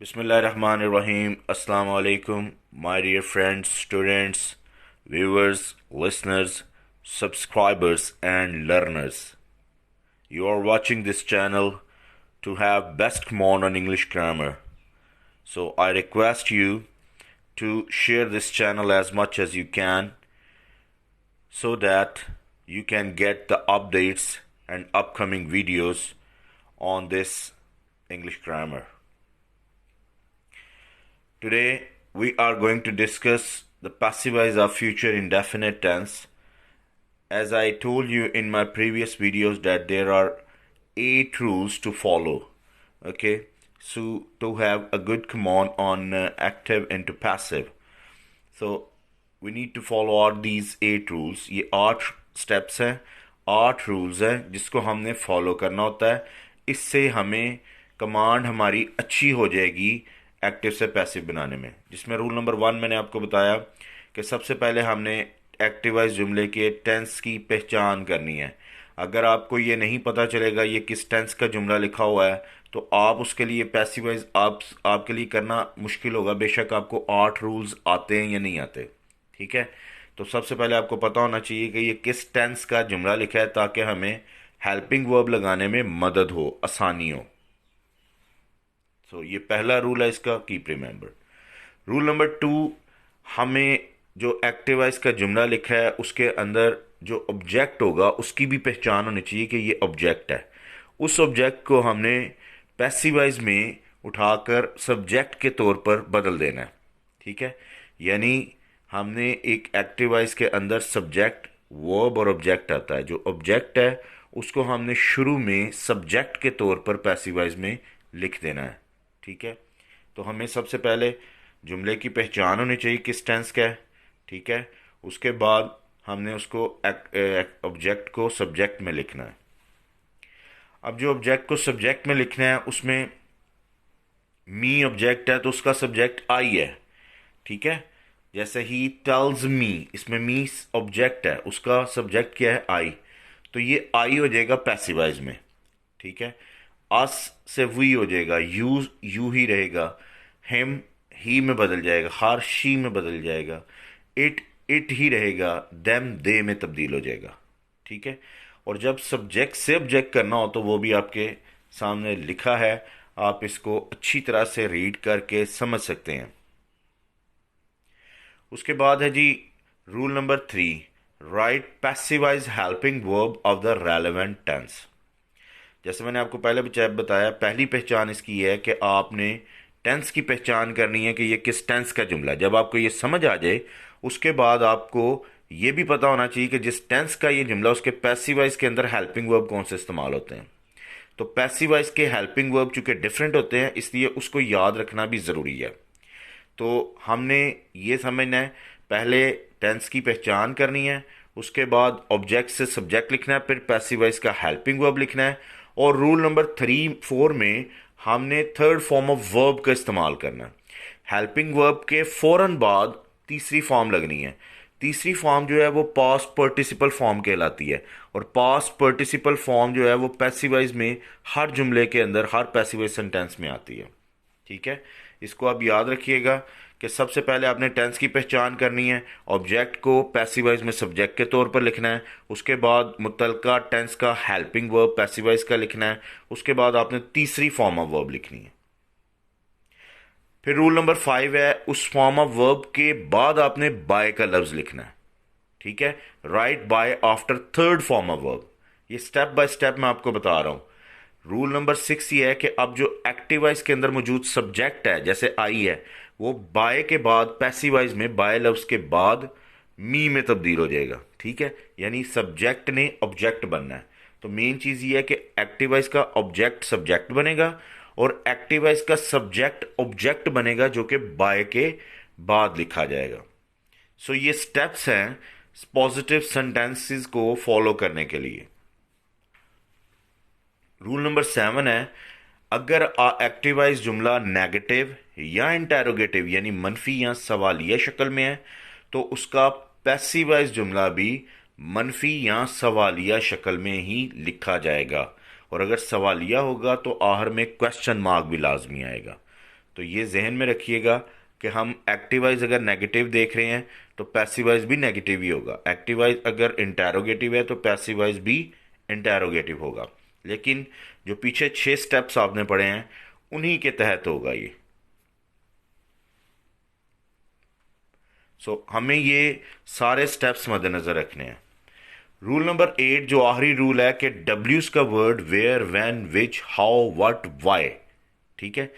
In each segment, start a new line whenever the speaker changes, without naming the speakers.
Bismillahirrahmanirrahim. Assalamu alaikum, my dear friends, students, viewers, listeners, subscribers, and learners. You are watching this channel to have best command on English grammar. So I request you to share this channel as much as you can so that you can get the updates and upcoming videos on this English grammar. Today we are going to discuss the passive voice of future indefinite tense. As I told you in my previous videos that there are 8 rules to follow. Okay, so to have a good command on active into passive. So we need to follow all these 8 rules. ये 8 steps हैं, 8 rules हैं जिसको हमने follow करना होता है. इससे हमें कमांड हमारी अच्छी हो जाएगी एक्टिव से पैसिव बनाने में. जिसमें रूल नंबर 1 मैंने आपको बताया कि सबसे पहले हमने एक्टिवाइज जुमले के टेंस की पहचान करनी है. अगर आपको ये नहीं पता चलेगा ये किस टेंस का जुमला लिखा हुआ है तो आप उसके लिए पैसिवाइज आपके लिए करना मुश्किल होगा, बेशक आपको 8 रूल्स आते हैं या नहीं आते. ठीक है, तो सबसे पहले आपको पता होना चाहिए कि ये किस टेंस का जुमला लिखा है ताकि हमें हेल्पिंग वर्ब लगाने में मदद हो, आसानी हो. तो ये पहला रूल है इसका, कीप रिमेंबर. रूल नंबर 2, हमें जो एक्टिवाइज का जुमला लिखा है उसके अंदर जो ऑब्जेक्ट होगा उसकी भी पहचान होनी चाहिए कि ये ऑब्जेक्ट है. उस ऑब्जेक्ट को हमने पैसिवाइज में उठाकर सब्जेक्ट के तौर पर बदल देना है. ठीक है, यानी हमने एक एक्टिवाइज के अंदर सब्जेक्ट, वर्ब और ऑब्जेक्ट आता है. जो ऑब्जेक्ट है उसको हमने शुरू में सब्जेक्ट के तौर पर पैसिवाइज में लिख देना है. ठीक है, तो हमें सबसे पहले जुमले की पहचान होनी चाहिए किस टेंस का है. ठीक है, उसके बाद हमने उसको ऑब्जेक्ट को सब्जेक्ट में लिखना है. अब जो ऑब्जेक्ट को सब्जेक्ट में लिखना है उसमें मी ऑब्जेक्ट है तो उसका सब्जेक्ट आई है. ठीक है, जैसे ही टेल्स मी, इसमें मी ऑब्जेक्ट है, उसका सब्जेक्ट क्या है, आई. तो ये आई हो जाएगा पैसिवाइज में. ठीक है, अस से वी हो जाएगा, यू ही रहेगा, हिम ही में बदल जाएगा, हर शी में बदल जाएगा, इट ही रहेगा, देम दे में तब्दील हो जाएगा. ठीक है, और जब सब्जेक्ट से ऑब्जेक्ट करना हो तो वो भी आपके सामने लिखा है, आप इसको अच्छी तरह से रीड करके समझ सकते हैं. उसके बाद है जी rule number 3, write passivise helping verb of the relevant tense. जैसे मैंने आपको पहले बताया, पहली पहचान इसकी है कि आपने टेंस की पहचान करनी है कि ये किस टेंस का जुमला है. जब आपको ये समझ आ जाए उसके बाद आपको ये भी पता होना चाहिए कि जिस टेंस का ये जुमला उसके पैसिवाइज के अंदर हेल्पिंग वर्ब कौन से इस्तेमाल होते हैं. तो पैसिवाइज के हेल्पिंग वर्ब चूंकि डिफरेंट होते हैं इसलिए उसको याद रखना भी ज़रूरी है. तो हमने ये समझना है, पहले टेंस की पहचान करनी है, उसके बाद ऑब्जेक्ट से सब्जेक्ट लिखना है, फिर पैसिवाइज का हेल्पिंग वर्ब लिखना है, और रूल नंबर 3-4 में हमने थर्ड फॉर्म ऑफ वर्ब का इस्तेमाल करना है. हेल्पिंग वर्ब के फौरन बाद तीसरी फॉर्म लगनी है. तीसरी फॉर्म जो है वो पास्ट पार्टिसिपल फॉर्म कहलाती है, और पास्ट पार्टिसिपल फॉर्म जो है वो पैसिवाइज में हर जुमले के अंदर, हर पैसिवाइज सेंटेंस में आती है. ठीक है, इसको आप याद रखिएगा कि सबसे पहले आपने टेंस की पहचान करनी है, ऑब्जेक्ट को पैसिवाइज में सब्जेक्ट के तौर पर लिखना है, उसके बाद मुतलका टेंस का हेल्पिंग वर्ब पैसिवाइज का लिखना है, उसके बाद आपने तीसरी फॉर्म ऑफ वर्ब लिखनी है. फिर रूल नंबर 5 है, उस फॉर्म ऑफ वर्ब के बाद आपने बाय का लफ्ज लिखना है. ठीक है, write by after third form of verb. ये स्टेप बाय स्टेप मैं आपको बता रहा हूं. रूल नंबर 6 ये है कि अब जो एक्टिवाइज के अंदर मौजूद सब्जेक्ट है जैसे आई है वो बाय के बाद पैसिवाइज में बाय लफ्ज के बाद मी में तब्दील हो जाएगा. ठीक है, यानी सब्जेक्ट ने ऑब्जेक्ट बनना है. तो मेन चीज ये है कि एक्टिवाइज का ऑब्जेक्ट सब्जेक्ट बनेगा और एक्टिवाइज का सब्जेक्ट ऑब्जेक्ट बनेगा जो कि बाय के बाद लिखा जाएगा. सो ये स्टेप्स हैं पॉजिटिव सेंटेंसेस को फॉलो करने के लिए. रूल नंबर 7 है, अगर एक्टिवाइज जुमला नेगेटिव या इंटेरोगेटिव यानी मनफी या सवालिया शक्ल में है तो उसका पैसिवाइज जुमला भी मनफी या सवालिया शक्ल में ही लिखा जाएगा. और अगर सवालिया होगा तो आखिर में क्वेश्चन मार्क भी लाजमी आएगा. तो ये जहन में रखिएगा कि हम एक्टिवाइज अगर नेगेटिव देख रहे हैं तो पैसिवाइज भी नेगेटिव ही होगा, एक्टिवाइज अगर इंटेरोगेटिव है तो पैसिवाइज भी इंटेरोगेटिव होगा। लेकिन जो पीछे 6 स्टेप्स आपने पढ़े हैं उन्हीं के तहत होगा ये। हमें ये सारे स्टेप्स मद्देनजर रखने हैं। रूल नंबर 8 जो आखिरी रूल है कि डब्ल्यूज का word where, when, which, how, what, why, ठीक है,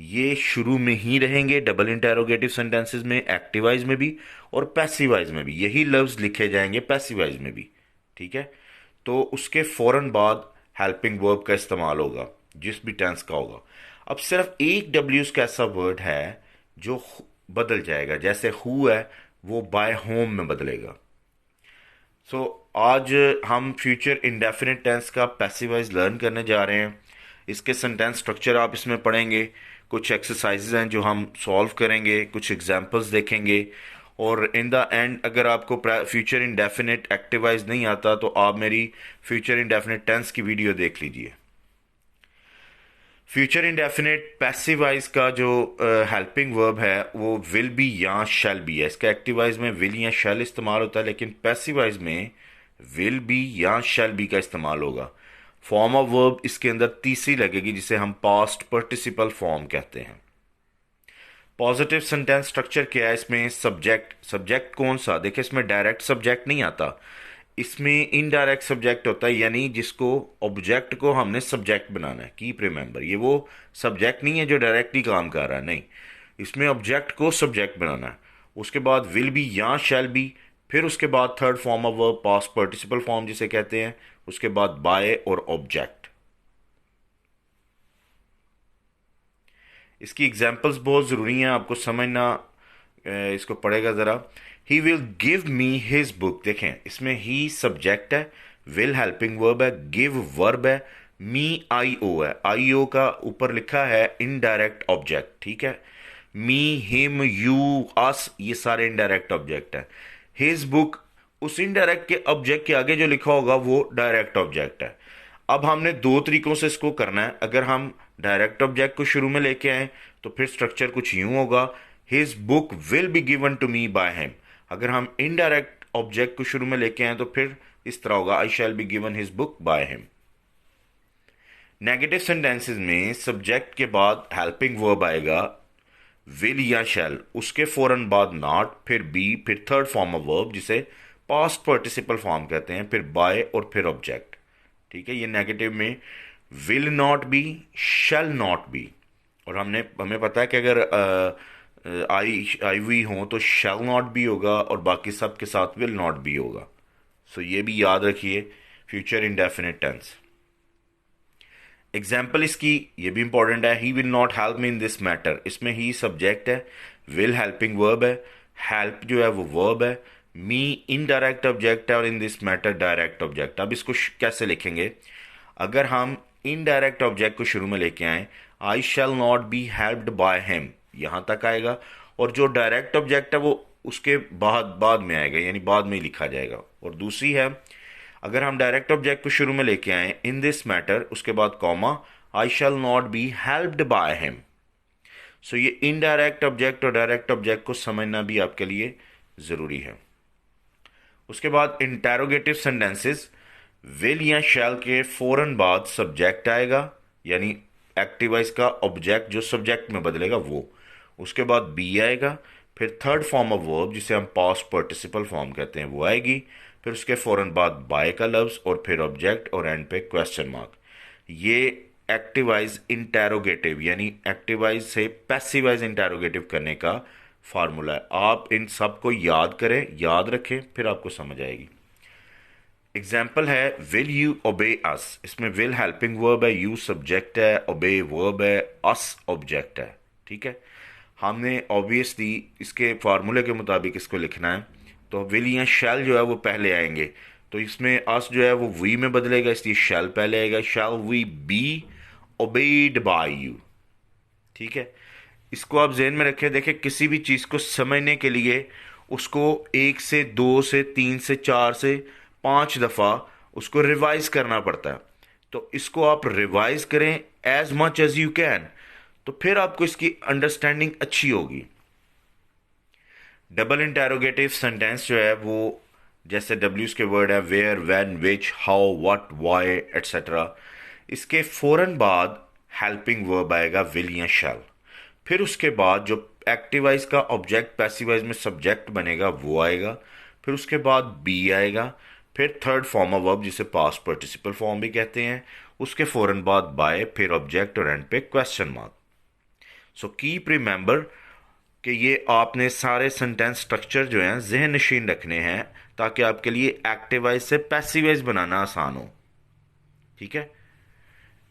ये शुरू में ही रहेंगे डबल इंटेरोगेटिव सेंटेंसेस में, एक्टिवाइज में भी और पैसिवाइज में भी। यही लफ्ज लिखे जाएंगे पैसिवाइज में भी, ठीक है। तो उसके फौरन बाद हेल्पिंग वर्ब का इस्तेमाल होगा जिस भी टेंस का होगा। अब सिर्फ एक डब्ल्यूज का ऐसा वर्ड है जो बदल जाएगा, जैसे हु है वो बाय होम में बदलेगा। आज हम फ्यूचर इंडेफिनिट टेंस का पैसिवाइज लर्न करने जा रहे हैं। इसके सेंटेंस स्ट्रक्चर आप इसमें पढ़ेंगे, कुछ एक्सरसाइजेज हैं जो हम सॉल्व करेंगे, कुछ एग्जांपल्स देखेंगे, और इन द एंड अगर आपको फ्यूचर इंडेफिनिट एक्टिवाइज नहीं आता तो आप मेरी फ्यूचर इंडेफिनिट टेंस की वीडियो देख लीजिए। फ्यूचर इंडेफिनिट पैसिवाइज का जो हेल्पिंग वर्ब है वो विल बी या शैल बी है। इसका एक्टिवाइज में विल या शैल इस्तेमाल होता है, लेकिन पैसिवाइज में विल बी या शैल बी का इस्तेमाल होगा। फॉर्म ऑफ वर्ब इसके अंदर तीसरी लगेगी जिसे हम पास्ट पार्टिसिपल फॉर्म कहते हैं। पॉजिटिव सेंटेंस स्ट्रक्चर क्या है इसमें? सब्जेक्ट कौन सा? देखिए इसमें डायरेक्ट सब्जेक्ट नहीं आता, इसमें इनडायरेक्ट सब्जेक्ट होता है, यानी जिसको ऑब्जेक्ट को हमने सब्जेक्ट बनाना है। कीप रिमेंबर, ये वो सब्जेक्ट नहीं है जो डायरेक्टली काम कर रहा है, नहीं, इसमें ऑब्जेक्ट को सब्जेक्ट बनाना है। उसके बाद विल बी या शैल बी, फिर उसके बाद third form of verb past participle form जिसे कहते हैं, उसके बाद बाय और ऑब्जेक्ट। इसकी एग्जाम्पल्स बहुत ज़रूरी हैं, आपको समझना, इसको पढ़ेगा ज़रा। He will give me his book, देखें इसमें ही सब्जेक्ट है, विल हेल्पिंग वर्ब है, गिव वर्ब है, मी आई ओ है, आई ओ का ऊपर लिखा है इनडायरेक्ट ऑब्जेक्ट, ठीक है। मी, हिम, यू, अस, ये सारे इनडायरेक्ट ऑब्जेक्ट है। हिज बुक, उस इनडायरेक्ट के ऑब्जेक्ट के आगे जो लिखा होगा वो डायरेक्ट ऑब्जेक्ट है। अब हमने दो तरीकों से इसको करना है। अगर हम डायरेक्ट ऑब्जेक्ट को शुरू में लेके आए तो फिर स्ट्रक्चर कुछ यूं होगा, his book will be given to me by him. अगर हम इनडायरेक्ट ऑब्जेक्ट को शुरू में लेके आए तो फिर इस तरह होगा, I shall be given his book by him. Negative sentences में सब्जेक्ट के बाद हेल्पिंग वर्ब आएगा विल या शैल, उसके फौरन बाद नॉट, फिर बी, फिर थर्ड फॉर्म ऑफ वर्ब जिसे पास्ट पार्टिसिपल फॉर्म कहते हैं, फिर बाय और फिर ऑब्जेक्ट, ठीक है। ये नेगेटिव में will not B, shell not B, और हमें पता है कि अगर आई वी हो तो शैल नॉट बी होगा और बाकी सब के साथ विल नॉट बी होगा। ये भी याद रखिए, फ्यूचर इंडेफिनिट टेंस। एग्जाम्पल इसकी ये भी इंपॉर्टेंट है, he will not help me in this matter, इसमें ही सब्जेक्ट है, विल हेल्पिंग वर्ब है, हेल्प जो है वो वर्ब है, मी इनडायरेक्ट ऑब्जेक्ट है और in this matter direct object. अब इसको कैसे लिखेंगे? अगर हम इनडायरेक्ट ऑब्जेक्ट को शुरू में लेके आए, I shall not be helped by him, यहां तक आएगा, और जो डायरेक्ट ऑब्जेक्ट है वो उसके बाद में आएगा, यानी बाद में ही लिखा जाएगा। और दूसरी है, अगर हम डायरेक्ट ऑब्जेक्ट को शुरू में लेके आए इन दिस मैटर, उसके बाद comma, I shall not be helped by him. ये इनडायरेक्ट ऑब्जेक्ट और डायरेक्ट ऑब्जेक्ट को समझना भी आपके लिए जरूरी है। उसके बाद इंटेरोगेटिव सेंटेंसेस, विल या शैल के फौरन बाद सब्जेक्ट आएगा, यानी एक्टिवाइज का ऑब्जेक्ट जो सब्जेक्ट में बदलेगा वो, उसके बाद बी आएगा, फिर थर्ड फॉर्म ऑफ वर्ब जिसे हम पास्ट पार्टिसिपल फॉर्म कहते हैं वो आएगी, फिर उसके फौरन बाद बाय का लफ्ज और फिर ऑब्जेक्ट और एंड पे क्वेश्चन मार्क। ये एक्टिवाइज इंटेरोगेटिव यानी एक्टिवाइज से पैसिवाइज इंटेरोगेटिव करने का फार्मूला है। आप इन सब को याद करें, याद रखें, फिर आपको समझ आएगी। एग्जाम्पल है विल यू ओबे अस, इसमें विल हेल्पिंग वर्ब है, यू सब्जेक्ट है, ओबे वर्ब है, अस ऑब्जेक्ट है, ठीक है। हमने ऑब्वियसली इसके फार्मूले के मुताबिक इसको लिखना है, तो विल या शैल जो है वो पहले आएंगे, तो इसमें अस जो है वो वी में बदलेगा, इसलिए शैल पहले आएगा, shall we be obeyed by you, ठीक है। इसको आप जहन में रखें। देखें किसी भी चीज़ को समझने के लिए उसको 1 से 2 से 3 से 4 से 5 दफ़ा उसको रिवाइज करना पड़ता है, तो इसको आप रिवाइज करें as much as you can. तो फिर आपको इसकी अंडरस्टैंडिंग अच्छी होगी। डबल इंटेरोगेटिव सेंटेंस जो है वो जैसे डब्ल्यूज के वर्ड है where, when, which, how, what, why etcetera, इसके फौरन बाद हेल्पिंग वर्ब आएगा विल या शैल। फिर उसके बाद जो एक्टिवाइज का ऑब्जेक्ट पैसिवाइज में सब्जेक्ट बनेगा वो आएगा। फिर उसके बाद बी आएगा। फिर थर्ड फॉर्म ऑफ वर्ब जिसे पास्ट पार्टिसिपल फॉर्म भी कहते हैं, उसके फौरन बाद बाय, फिर ऑब्जेक्ट और एंड पे question mark. So keep remember कि ये आपने सारे सेंटेंस स्ट्रक्चर जो हैं जहन नशीन रखने हैं ताकि आपके लिए एक्टिवाइज से पैसिवाइज बनाना आसान हो। ठीक है।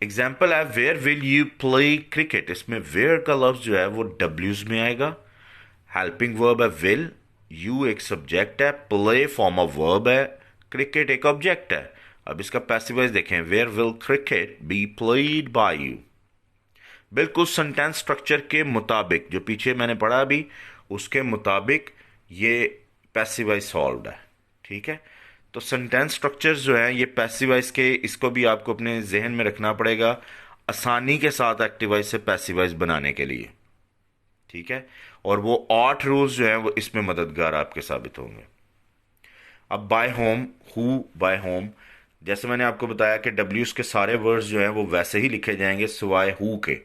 एग्जाम्पल है where will you play cricket, इसमें वेयर का लफ्ज जो है वो डब्ल्यूज में आएगा। हेल्पिंग वर्ब है विल, यू एक सब्जेक्ट है, प्ले फॉर्म ऑफ वर्ब है, क्रिकेट एक ऑब्जेक्ट है। अब इसका पैसिवाइज देखें, where will cricket be played by you. बिल्कुल सेंटेंस स्ट्रक्चर के मुताबिक जो पीछे मैंने पढ़ा अभी उसके मुताबिक ये पैसिवाइज सॉल्व्ड है। ठीक है। तो सेंटेंस स्ट्रक्चर्स जो हैं ये पैसिवाइज के, इसको भी आपको अपने जहन में रखना पड़ेगा आसानी के साथ एक्टिवाइज से पैसिवाइज बनाने के लिए। ठीक है। और वो 8 रूल्स जो हैं वो इसमें मददगार आपके साबित होंगे। अब by whom, who by whom, जैसे मैंने आपको बताया कि डब्ल्यूज के सारे वर्ड्स जो हैं वो वैसे ही लिखे जाएंगे सिवाय हु के।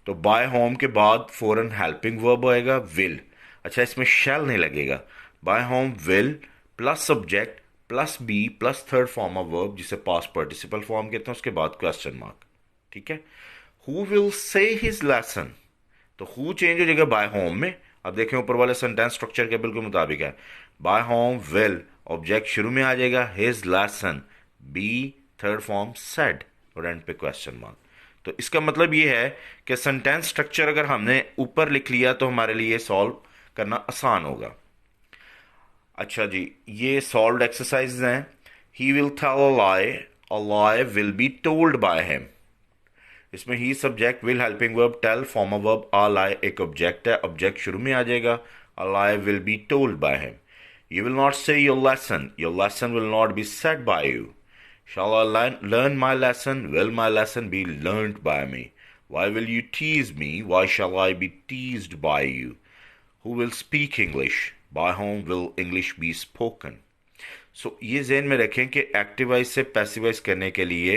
तो बाय होम के बाद फौरन हेल्पिंग वर्ब आएगा विल। अच्छा, इसमें शैल नहीं लगेगा। By whom will plus subject plus be plus third form of verb जिसे पास्ट पार्टिसिपल फॉर्म कहते हैं, उसके बाद क्वेश्चन मार्क। ठीक है। Who will say his lesson, तो हु चेंज हो जाएगा बाय होम में। अब देखें ऊपर वाले सेंटेंस स्ट्रक्चर के बिल्कुल मुताबिक है। बाय होम विल ऑब्जेक्ट शुरू में आ जाएगा, his lesson be third form said और एंड पे क्वेश्चन मार्क। तो इसका मतलब ये है कि सेंटेंस स्ट्रक्चर अगर हमने ऊपर लिख लिया तो हमारे लिए सॉल्व करना आसान होगा। अच्छा जी, ये सॉल्व्ड एक्सरसाइज हैं। He will tell a lie will be told by him. इसमें he subject, will helping verb, tell form of verb, a lie एक ऑब्जेक्ट है, ऑब्जेक्ट शुरू में आ जाएगा, a lie will be told by him. You will not say your lesson will not be said by you. Shall I learn my lesson? Will my lesson be learnt by me? Why will you tease me? Why shall I be teased by you? Who will speak English? By whom will English be spoken? So ये जहन में रखें कि एक्टिवाइज से passivise करने के लिए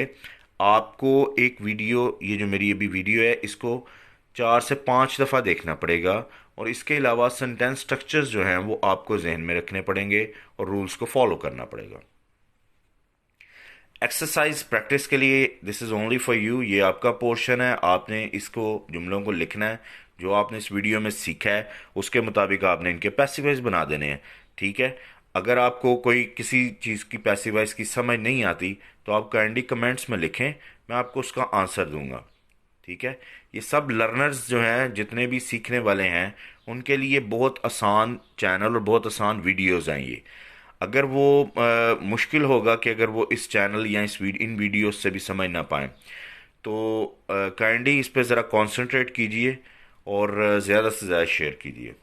आपको एक वीडियो, ये जो मेरी अभी वीडियो है इसको 4 से 5 दफ़ा देखना पड़ेगा और इसके अलावा सेंटेंस स्ट्रक्चर्स जो हैं वो आपको जहन में रखने पड़ेंगे और रूल्स को फॉलो करना पड़ेगा। एक्सरसाइज प्रैक्टिस के लिए this is only for you, ये आपका पोर्शन है। आपने इसको जुमलों को लिखना है, जो आपने इस वीडियो में सीखा है उसके मुताबिक आपने इनके पैसिवाइज बना देने हैं। ठीक है। अगर आपको कोई किसी चीज़ की पैसिवाइज की समझ नहीं आती तो आप काइंडली कमेंट्स में लिखें, मैं आपको उसका आंसर दूंगा। ठीक है। ये सब लर्नर्स जो हैं जितने भी सीखने वाले हैं उनके लिए बहुत आसान चैनल और बहुत आसान वीडियोज़ हैं ये। अगर वो मुश्किल होगा कि अगर वो इस चैनल या इन वीडियोस से भी समझ ना पाएँ तो काइंडली इस पे ज़रा कंसंट्रेट कीजिए और ज़्यादा से ज़्यादा शेयर कीजिए।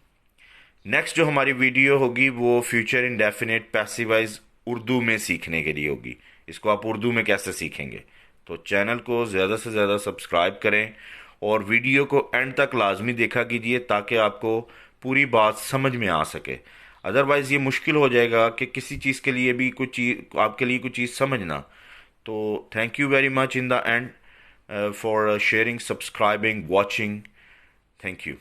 नेक्स्ट जो हमारी वीडियो होगी वो फ्यूचर इंडेफिनिट पैसिवाइज उर्दू में सीखने के लिए होगी। इसको आप उर्दू में कैसे सीखेंगे, तो चैनल को ज़्यादा से ज़्यादा सब्सक्राइब करें और वीडियो को एंड तक लाजमी देखा कीजिए ताकि आपको पूरी बात समझ में आ सके। अदरवाइज़ ये मुश्किल हो जाएगा कि किसी चीज़ के लिए भी कुछ चीज़, आपके लिए कुछ चीज़ समझना। तो thank you very much in the end for sharing, subscribing, watching. Thank you.